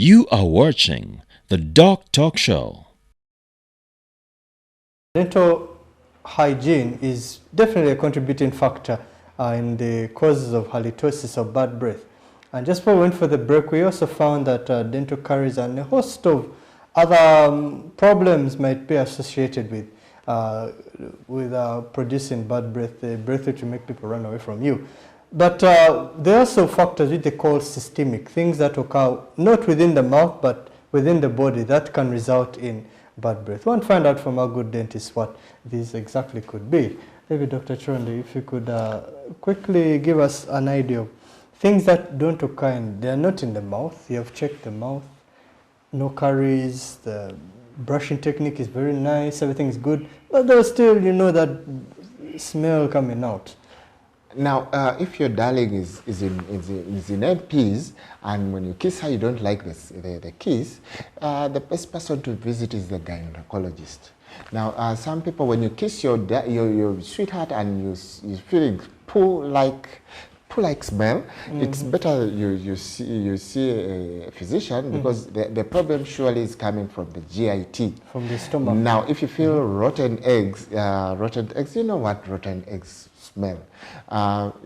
You are watching the Doctalk show. Dental hygiene is definitely a contributing factor in the causes of halitosis or bad breath. And just before we went for the break, we also found that dental caries and a host of other problems might be associated with producing bad breath, the breath which will make people run away from you. But there are also factors which they call systemic, things that occur not within the mouth but within the body that can result in bad breath. We want to find out from our good dentist what these exactly could be. Maybe Dr. Chonde, if you could quickly give us an idea of things that don't occur they are not in the mouth. You have checked the mouth, no caries, the brushing technique is very nice, everything is good, but there's still, you know, that smell coming out. Now, if your darling is in MPs and when you kiss her you don't like the kiss, the best person to visit is the gynecologist. Now, some people, when you kiss your sweetheart and you feeling poo-like smell, it's better you see a physician because the problem surely is coming from the GIT. From the stomach. Now, if you feel rotten eggs, you know what rotten eggs smell.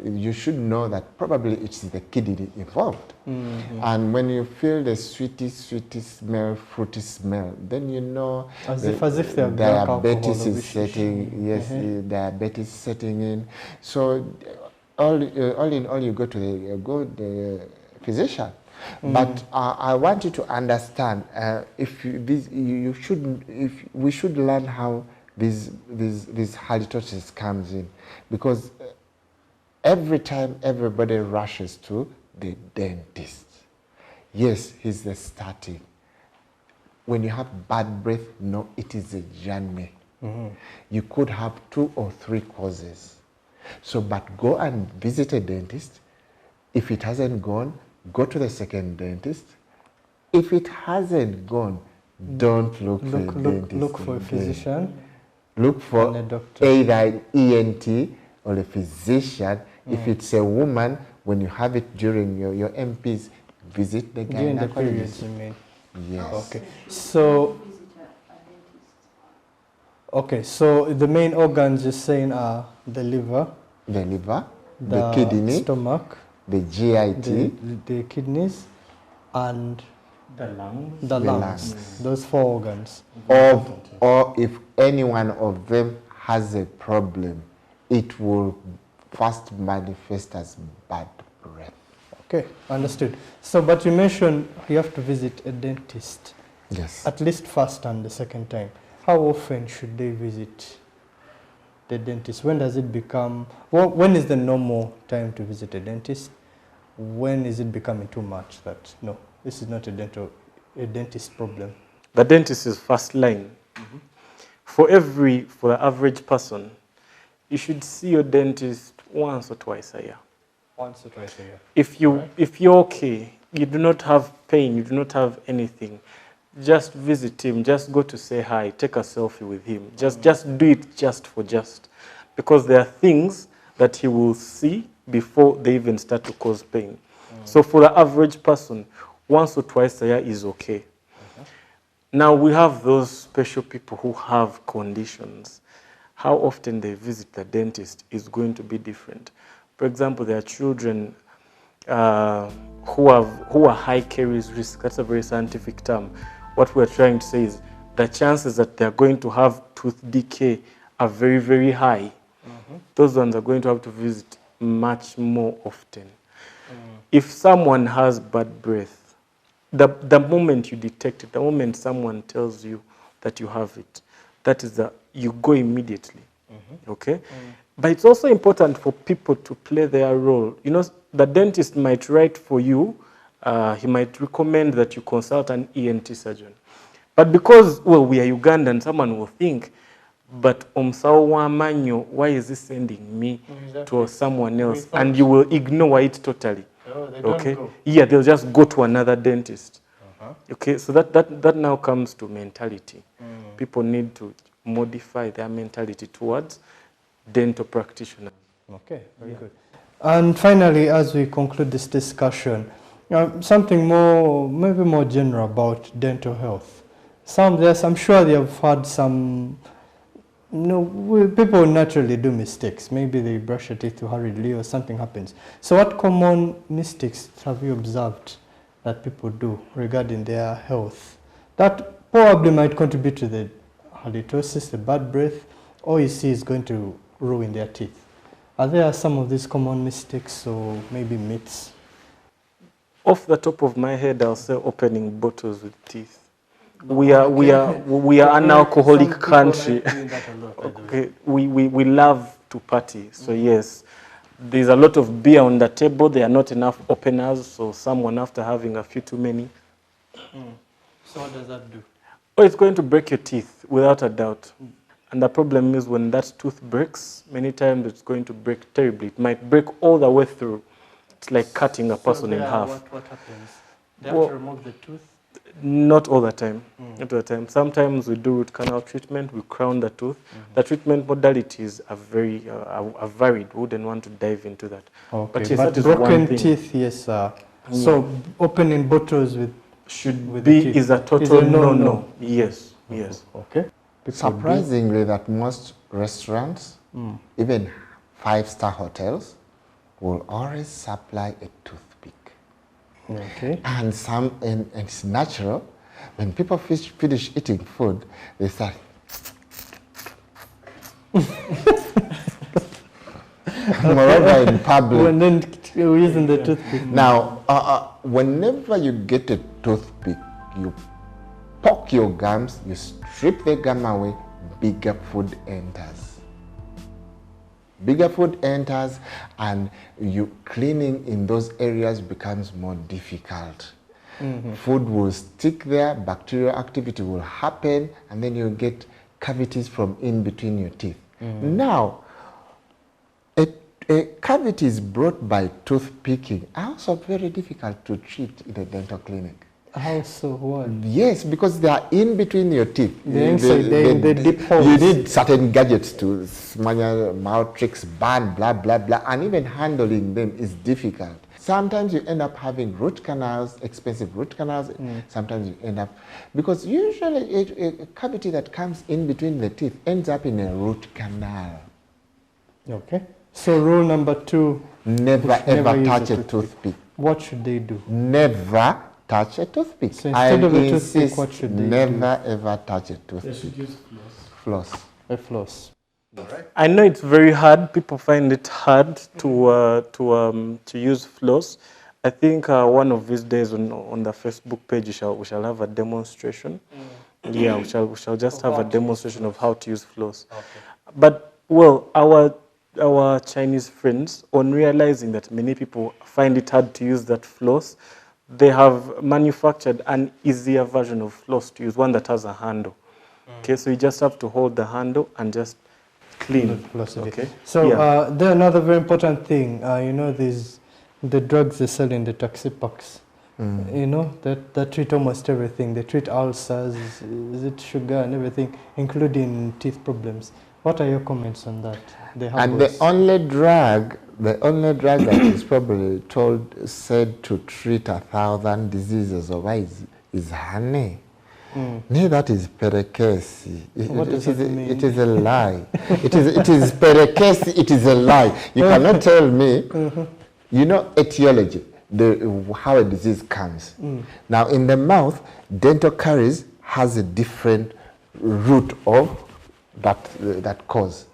You should know that probably it's the kidney involved. And when you feel the sweetie smell, fruity smell, then you know as if they have diabetes is setting. Yes, diabetes setting in. So all in all, you go to the physician. But I want you to understand we should learn how this halitosis comes in, because every time everybody rushes to the dentist. Yes, he's the starting. When you have bad breath, no, it is a journey. You could have 2 or 3 causes. So, but go and visit a dentist. If it hasn't gone, go to the second dentist. If it hasn't gone, don't look for a dentist. Look for a physician. Look for either an ENT or a physician. If it's a woman, when you have it during your MPs, visit the gynecologist. During the periods, you mean? Yes. Okay, so the main organs you're saying are the liver, the kidney, stomach, the GIT, the kidneys, and the lungs. The lungs. Those 4 organs. Or if any one of them has a problem, it will first manifest as bad breath. Okay, understood. So, but you mentioned you have to visit a dentist. Yes. At least first and the second time. How often should they visit the dentist? When does it become, when is the normal time to visit a dentist? When is it becoming too much that, no, this is not a dentist problem? The dentist is first line. For the average person, you should see your dentist once or twice a year. Once or twice a year. If you're okay, you do not have pain, you do not have anything, just visit him, just go to say hi, take a selfie with him. Just do it because there are things that he will see before they even start to cause pain. So for the average person, once or twice a year is okay. Now we have those special people who have conditions. How often they visit the dentist is going to be different. For example, there are children who are high caries risk. That's a very scientific term. What we're trying to say is the chances that they're going to have tooth decay are very, very high. Those ones are going to have to visit much more often. If someone has bad breath, the moment you detect it, the moment someone tells you that you have it, that is you go immediately. Okay? But it's also important for people to play their role. You know, the dentist might write for you, he might recommend that you consult an ENT surgeon. But because, well, we are Ugandan, someone will think, but Manyo, why is he sending me to someone else? And you will ignore it totally. Oh, they don't go. Yeah, they'll just go to another dentist. Okay, so that now comes to mentality. People need to modify their mentality towards dental practitioners. Okay, very good. And finally, as we conclude this discussion, Something more, maybe more general about dental health. I'm sure they have had some. People naturally do mistakes. Maybe they brush their teeth too hurriedly or something happens. So what common mistakes have you observed that people do regarding their health that probably might contribute to the halitosis, the bad breath, or you see is going to ruin their teeth? Are there some of these common mistakes or maybe myths? Off the top of my head, I'll say opening bottles with teeth. We are an alcoholic country. Okay, we love to party. So yes, there's a lot of beer on the table. There are not enough openers. So someone after having a few too many. So what does that do? Oh, it's going to break your teeth without a doubt. And the problem is when that tooth breaks, many times it's going to break terribly. It might break all the way through. It's like cutting a person in half. What happens? They have to remove the tooth? Not all the time. Not all the time. Sometimes we do root canal treatment. We crown the tooth. The treatment modalities are very are varied. We wouldn't want to dive into that. Okay. But yes, but that is broken one thing. teeth, yes. So opening bottles with Should be is a total no. Yes. Yes. Okay. Surprisingly, that most restaurants, even five-star hotels, will always supply a toothpick. Okay. And it's natural. When people finish eating food, they start. Moreover, in public. When then using the toothpick. Now, whenever you get a toothpick, you poke your gums, you strip the gum away, bigger food enters. Bigger food enters, and you cleaning in those areas becomes more difficult. Food will stick there, bacterial activity will happen, and then you get cavities from in between your teeth. Now, a cavity is brought by tooth picking, also very difficult to treat in a dental clinic. How so? What? Yes, because they are in between your teeth. The deep holes. You need certain gadgets to smile, mouth tricks, band, blah, blah, blah, and even handling them is difficult. Sometimes you end up having root canals, expensive root canals. Sometimes you end up, because usually a cavity that comes in between the teeth ends up in a root canal. Okay. So rule number 2. Never ever touch a toothpick. What should they do? Never touch a toothpick. So instead of a toothpick, what should they do? Never ever touch a toothpick. They should use Floss. A floss. I know it's very hard. People find it hard to use floss. I think one of these days on the Facebook page we shall have a demonstration. Yeah, we shall just have a demonstration of how to use floss. Okay. But well, our Chinese friends, on realizing that many people find it hard to use that floss, they have manufactured an easier version of floss to use, one that has a handle. Okay, so you just have to hold the handle and just clean. Okay. So then another very important thing, there's the drugs they sell in the taxi parks. That treat almost everything. They treat ulcers, is it sugar and everything, including teeth problems. What are your comments on that? The only drug that is probably said to treat 1,000 diseases or wise is honey. No, that is perekesi. What does that mean? It is a lie. it is perekesi. It is a lie. You cannot tell me. You know etiology, how a disease comes. Now, in the mouth, dental caries has a different root of that cause.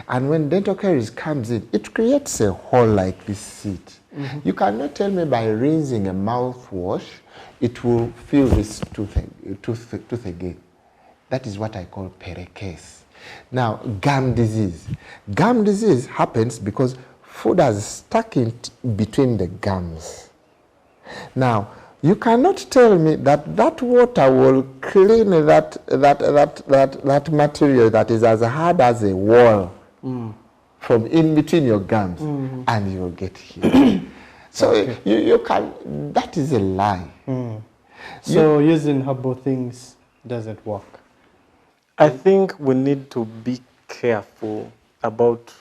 And when dental caries comes in, it creates a hole like this seat. You cannot tell me by rinsing a mouthwash, it will fill this tooth again. That is what I call perekes. Now, gum disease. Gum disease happens because food has stuck in between the gums. Now, you cannot tell me that water will clean that material that is as hard as a wall from in between your gums, and you will get healed. So you can. That is a lie. So using herbal things doesn't work. I think we need to be careful about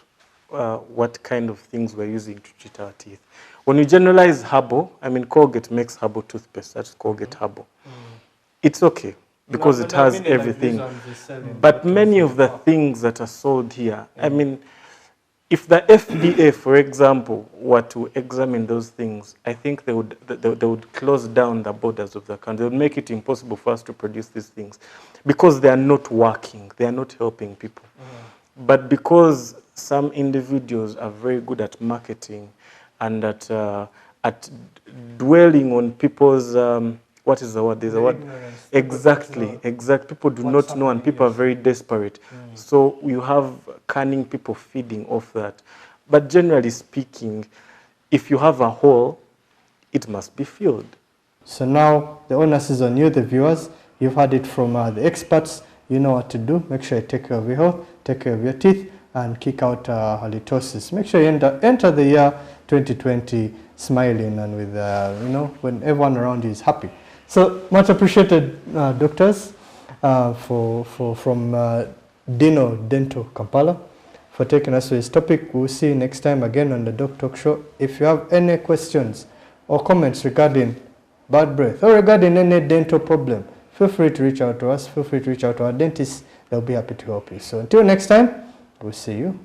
what kind of things we're using to treat our teeth. When you generalize herbal, I mean, Colgate makes herbal toothpaste. That's Colgate herbal. It's okay because it has everything. But many of the things that are sold here, I mean, if the FDA, for example, were to examine those things, I think they would close down the borders of the country. They would make it impossible for us to produce these things because they are not working. They are not helping people. But because some individuals are very good at marketing and at dwelling on people's, what is the word? There's a word. Exactly. People do not know and people are very desperate. So you have cunning people feeding off that. But generally speaking, if you have a hole, it must be filled. So now the onus is on you, the viewers. You've heard it from the experts. You know what to do. Make sure you take care of your health, take care of your teeth, and kick out halitosis. Make sure you enter the year 2020 smiling and with, when everyone around you is happy. So much appreciated, doctors, from Dino Dental Kampala, for taking us to this topic. We'll see you next time again on the Doctalk show. If you have any questions or comments regarding bad breath or regarding any dental problem, feel free to reach out to us. Feel free to reach out to our dentists. They'll be happy to help you. So until next time, we'll see you.